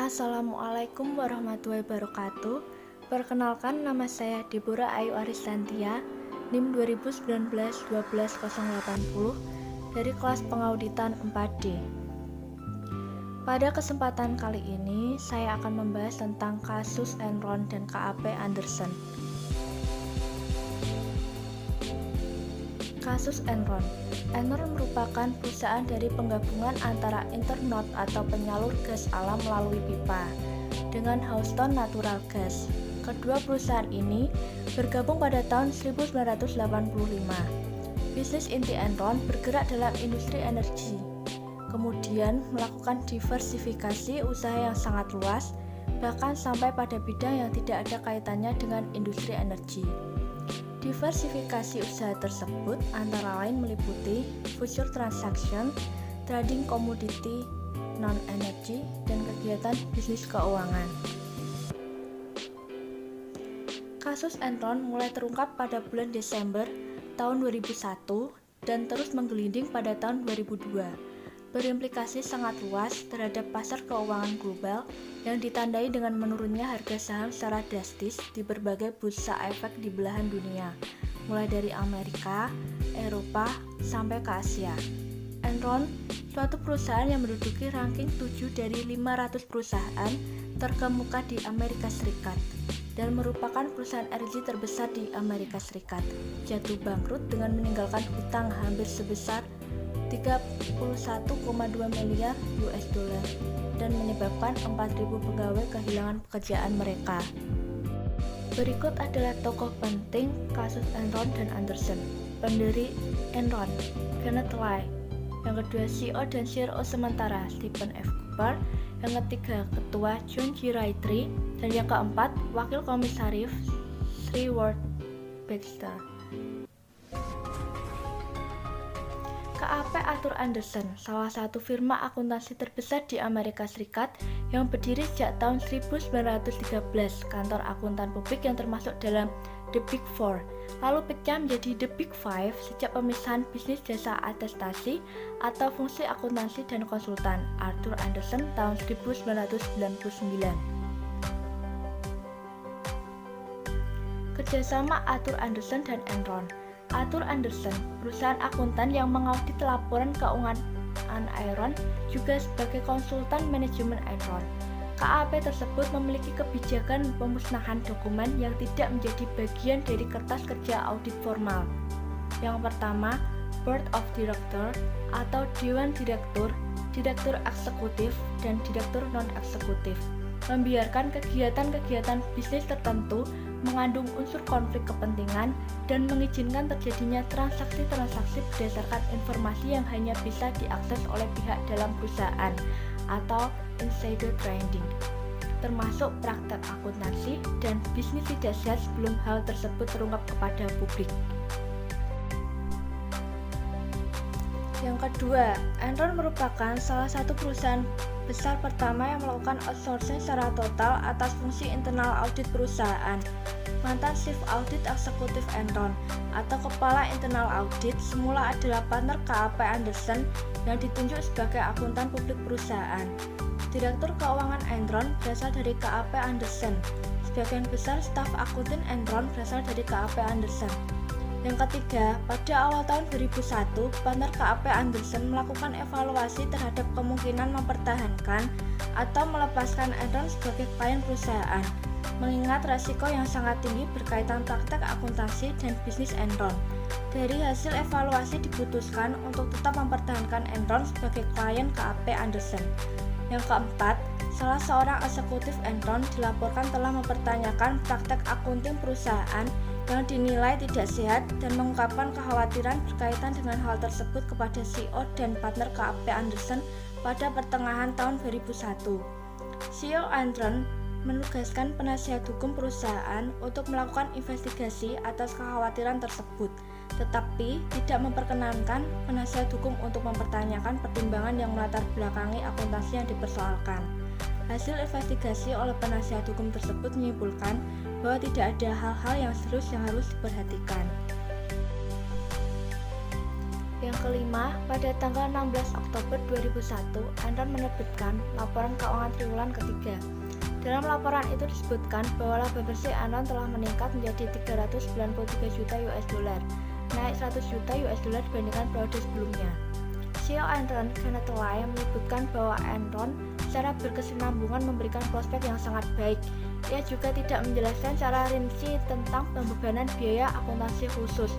Assalamualaikum warahmatullahi wabarakatuh. Perkenalkan, nama saya Deborah Ayu Arisantia, NIM 2019-12080 dari kelas pengauditan 4D. Pada kesempatan kali ini, saya akan membahas tentang kasus Enron dan KAP Anderson. Kasus Enron. Enron merupakan perusahaan dari penggabungan antara Internot atau penyalur gas alam melalui pipa dengan Houston Natural Gas. Kedua perusahaan ini bergabung pada tahun 1985. Bisnis inti Enron bergerak dalam industri energi, kemudian melakukan diversifikasi usaha yang sangat luas, bahkan sampai pada bidang yang tidak ada kaitannya dengan industri energi. Diversifikasi usaha tersebut antara lain meliputi future transaction, trading komoditi, non-energy, dan kegiatan bisnis keuangan. Kasus Enron mulai terungkap pada bulan Desember tahun 2001 dan terus menggelinding pada tahun 2002. Berimplikasi sangat luas terhadap pasar keuangan global yang ditandai dengan menurunnya harga saham secara drastis di berbagai bursa efek di belahan dunia, mulai dari Amerika, Eropa, sampai ke Asia. Enron, suatu perusahaan yang menduduki ranking 7 dari 500 perusahaan terkemuka di Amerika Serikat dan merupakan perusahaan energi terbesar di Amerika Serikat, jatuh bangkrut dengan meninggalkan hutang hampir sebesar 31,2 miliar US dollar dan menyebabkan 4.000 pegawai kehilangan pekerjaan mereka. Berikut adalah tokoh penting kasus Enron dan Anderson. Pendiri Enron, Kenneth Lay. Yang kedua, CEO dan CRO sementara Stephen F. Cooper. Yang ketiga, Ketua John G. Wrightree. Dan yang keempat, Wakil Komisaris Sri Ward Baxter. KAP Arthur Andersen, salah satu firma akuntansi terbesar di Amerika Serikat yang berdiri sejak tahun 1913, kantor akuntan publik yang termasuk dalam The Big Four, lalu pecah menjadi The Big Five sejak pemisahan bisnis jasa atestasi atau fungsi akuntansi dan konsultan Arthur Andersen tahun 1999. Kerjasama Arthur Andersen dan Enron. Arthur Andersen, perusahaan akuntan yang mengaudit laporan keuangan Enron, juga sebagai konsultan manajemen Enron. KAP tersebut memiliki kebijakan pemusnahan dokumen yang tidak menjadi bagian dari kertas kerja audit formal. Yang pertama, Board of Director atau Dewan Direktur, Direktur Eksekutif, dan Direktur Non-Eksekutif. Membiarkan kegiatan-kegiatan bisnis tertentu mengandung unsur konflik kepentingan dan mengizinkan terjadinya transaksi-transaksi berdasarkan informasi yang hanya bisa diakses oleh pihak dalam perusahaan atau insider trading, termasuk praktek akuntansi dan bisnis tidak sehat sebelum hal tersebut terungkap kepada publik. Yang kedua, Enron merupakan salah satu perusahaan besar pertama yang melakukan outsourcing secara total atas fungsi internal audit perusahaan. Mantan Chief Audit Eksekutif Enron atau Kepala Internal Audit semula adalah partner KAP Andersen yang ditunjuk sebagai akuntan publik perusahaan. Direktur keuangan Enron berasal dari KAP Andersen. Sebagian besar staf akuntan Enron berasal dari KAP Andersen. Yang ketiga, pada awal tahun 2001, partner KAP Andersen melakukan evaluasi terhadap kemungkinan mempertahankan atau melepaskan Enron sebagai klien perusahaan, mengingat resiko yang sangat tinggi berkaitan praktek akuntansi dan bisnis Enron. Dari hasil evaluasi diputuskan untuk tetap mempertahankan Enron sebagai klien KAP Andersen. Yang keempat, salah seorang eksekutif Enron dilaporkan telah mempertanyakan praktek akunting perusahaan yang dinilai tidak sehat dan mengungkapkan kekhawatiran berkaitan dengan hal tersebut kepada CEO dan partner KAP Andersen pada pertengahan tahun 2001. CEO Enron menugaskan penasihat hukum perusahaan untuk melakukan investigasi atas kekhawatiran tersebut, tetapi tidak memperkenankan penasihat hukum untuk mempertanyakan pertimbangan yang melatar belakangi akuntansi yang dipersoalkan. Hasil investigasi oleh penasihat hukum tersebut menyimpulkan bahwa tidak ada hal-hal yang serius yang harus diperhatikan. Yang kelima, pada tanggal 16 Oktober 2001, Enron menerbitkan laporan keuangan triwulan ketiga. Dalam laporan itu disebutkan bahwa laba bersih Enron telah meningkat menjadi 393 juta US dollar, naik 100 juta US dollar dibandingkan periode sebelumnya. CEO Enron, Kenneth Lai, menyebutkan bahwa Enron secara berkesinambungan memberikan prospek yang sangat baik. Ia juga tidak menjelaskan secara rinci tentang pembebanan biaya akuntansi khusus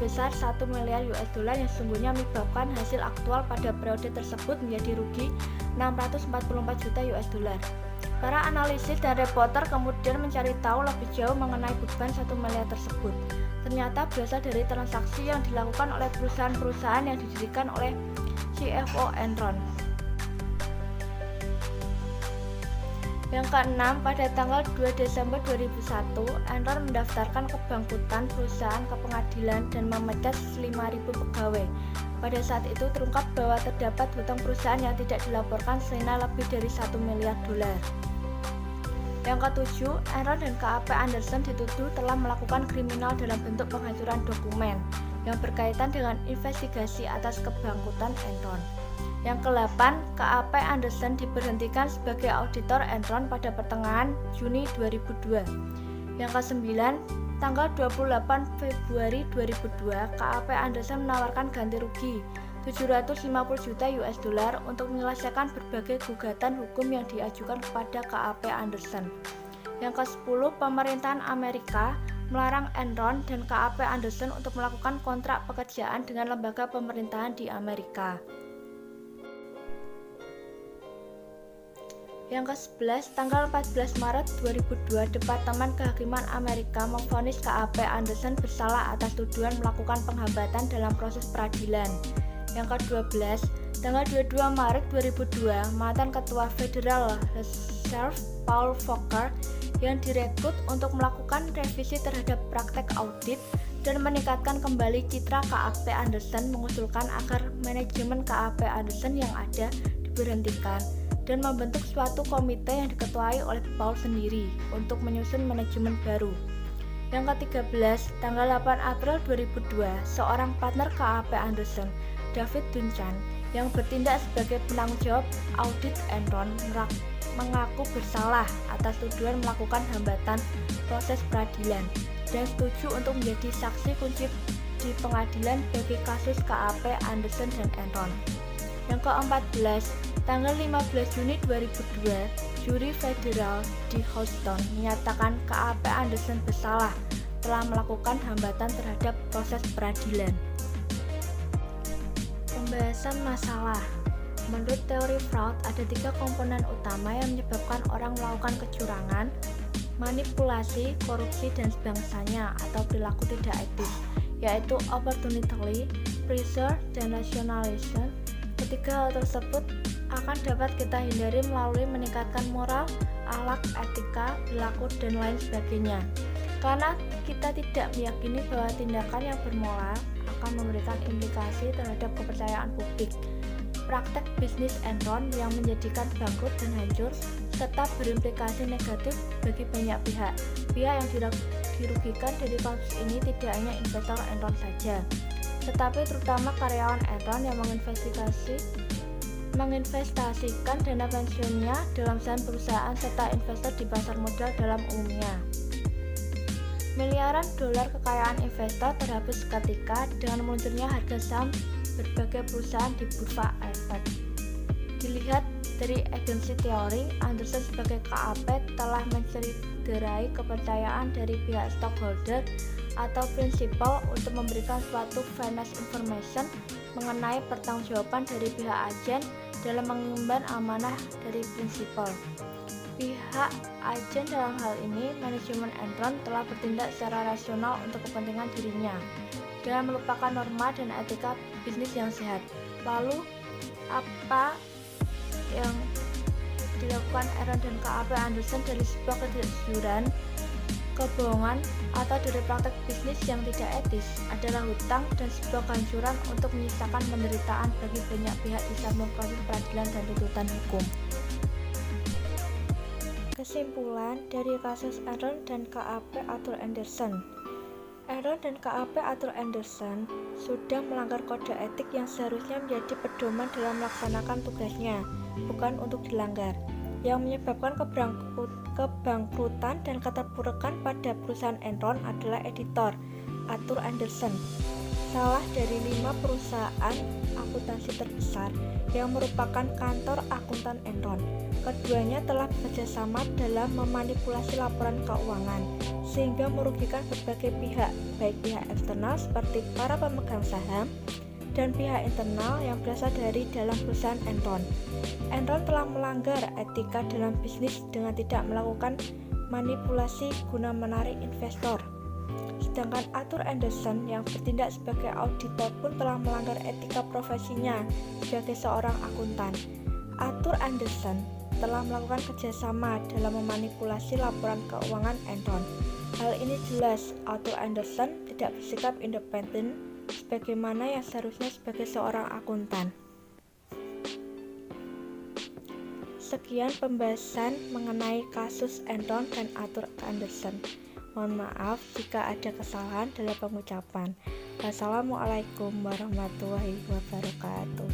sebesar 1 miliar US dollar yang sesungguhnya menyebabkan hasil aktual pada periode tersebut menjadi rugi 644 juta US dollar. Para analisis dan reporter kemudian mencari tahu lebih jauh mengenai beban 1 miliar tersebut. Ternyata berasal dari transaksi yang dilakukan oleh perusahaan-perusahaan yang didirikan oleh CFO Enron. Yang keenam, pada tanggal 2 Desember 2001, Enron mendaftarkan kebangkrutan perusahaan ke pengadilan dan memecat 5.000 pegawai. Pada saat itu terungkap bahwa terdapat hutang perusahaan yang tidak dilaporkan senilai lebih dari 1 miliar dolar. Yang ketujuh, Enron dan KAP Anderson dituduh telah melakukan kriminal dalam bentuk penghancuran dokumen yang berkaitan dengan investigasi atas kebangkrutan Enron. Yang ke-8, KAP Anderson diberhentikan sebagai auditor Enron pada pertengahan Juni 2002. Yang ke-9, tanggal 28 Februari 2002, KAP Anderson menawarkan ganti rugi 750 juta US dollar untuk menyelesaikan berbagai gugatan hukum yang diajukan kepada KAP Anderson. Yang ke-10, pemerintahan Amerika melarang Enron dan KAP Anderson untuk melakukan kontrak pekerjaan dengan lembaga pemerintahan di Amerika. Yang ke-11, tanggal 14 Maret 2002, Departemen Kehakiman Amerika memvonis KAP Anderson bersalah atas tuduhan melakukan penghambatan dalam proses peradilan. Yang ke-12, tanggal 22 Maret 2002, mantan Ketua Federal Reserve Paul Volcker yang direkrut untuk melakukan revisi terhadap praktek audit dan meningkatkan kembali citra KAP Anderson mengusulkan agar manajemen KAP Anderson yang ada diberhentikan dan membentuk suatu komite yang diketuai oleh Paul sendiri untuk menyusun manajemen baru. Yang ke-13, tanggal 8 April 2002, seorang partner KAP Anderson, David Duncan, yang bertindak sebagai penanggung jawab audit Enron, mengaku bersalah atas tuduhan melakukan hambatan proses peradilan dan setuju untuk menjadi saksi kunci di pengadilan bagi kasus KAP Anderson dan Enron. Yang ke-14, tanggal 15 Juni 2002, juri federal di Houston menyatakan KAP Anderson bersalah telah melakukan hambatan terhadap proses peradilan. Pembahasan masalah. Menurut teori fraud, ada 3 komponen utama yang menyebabkan orang melakukan kecurangan, manipulasi, korupsi, dan sebangsanya atau perilaku tidak etis, yaitu opportunity, pressure, dan rationalization. Ketiga hal tersebut akan dapat kita hindari melalui meningkatkan moral, akhlak, etika, perilaku, dan lain sebagainya. Karena kita tidak meyakini bahwa tindakan yang bermoral akan memberikan implikasi terhadap kepercayaan publik. Praktek bisnis Enron yang menjadikan bangkrut dan hancur serta berimplikasi negatif bagi banyak pihak. Pihak yang dirugikan dari kasus ini tidak hanya investor Enron saja, tetapi terutama karyawan Enron yang menginvestasikan dana pensiunnya dalam saham perusahaan serta investor di pasar modal dalam umumnya. Miliaran dolar kekayaan investor terhapus seketika dengan meluncurnya harga saham berbagai perusahaan di Bursa Efek. Dilihat dari agensi teori, Anderson sebagai KAP telah mencederai kepercayaan dari pihak stockholder atau prinsipal untuk memberikan suatu finance information mengenai pertanggungjawaban dari pihak agen dalam mengemban amanah dari prinsipal. Pihak agen dalam hal ini, manajemen Enron, telah bertindak secara rasional untuk kepentingan dirinya dengan melupakan norma dan etika bisnis yang sehat. Lalu, apa yang dilakukan Enron dan KAP Anderson dari sebuah ketidakjujuran, kebohongan, atau dari praktek bisnis yang tidak etis adalah hutang dan sebuah kehancuran untuk menyisakan penderitaan bagi banyak pihak di samping proses peradilan dan tuntutan hukum. Kesimpulan dari kasus Enron dan KAP Arthur Andersen. Enron dan KAP Arthur Andersen sudah melanggar kode etik yang seharusnya menjadi pedoman dalam melaksanakan tugasnya, bukan untuk dilanggar, yang menyebabkan kebangkrutan dan keterpurukan pada perusahaan Enron adalah editor, Arthur Andersen, salah dari 5 perusahaan akuntansi terbesar yang merupakan kantor akuntan Enron. Keduanya telah bekerjasama dalam memanipulasi laporan keuangan, sehingga merugikan berbagai pihak, baik pihak eksternal seperti para pemegang saham, dan pihak internal yang berasal dari dalam perusahaan Enron. Enron telah melanggar etika dalam bisnis dengan tidak melakukan manipulasi guna menarik investor. Sedangkan Arthur Andersen yang bertindak sebagai auditor pun telah melanggar etika profesinya sebagai seorang akuntan. Arthur Andersen telah melakukan kerjasama dalam memanipulasi laporan keuangan Enron. Hal ini jelas Arthur Andersen tidak bersikap independen sebagaimana yang seharusnya sebagai seorang akuntan. Sekian pembahasan mengenai kasus Enron dan Arthur Andersen. Mohon maaf jika ada kesalahan dalam pengucapan. Wassalamualaikum warahmatullahi wabarakatuh.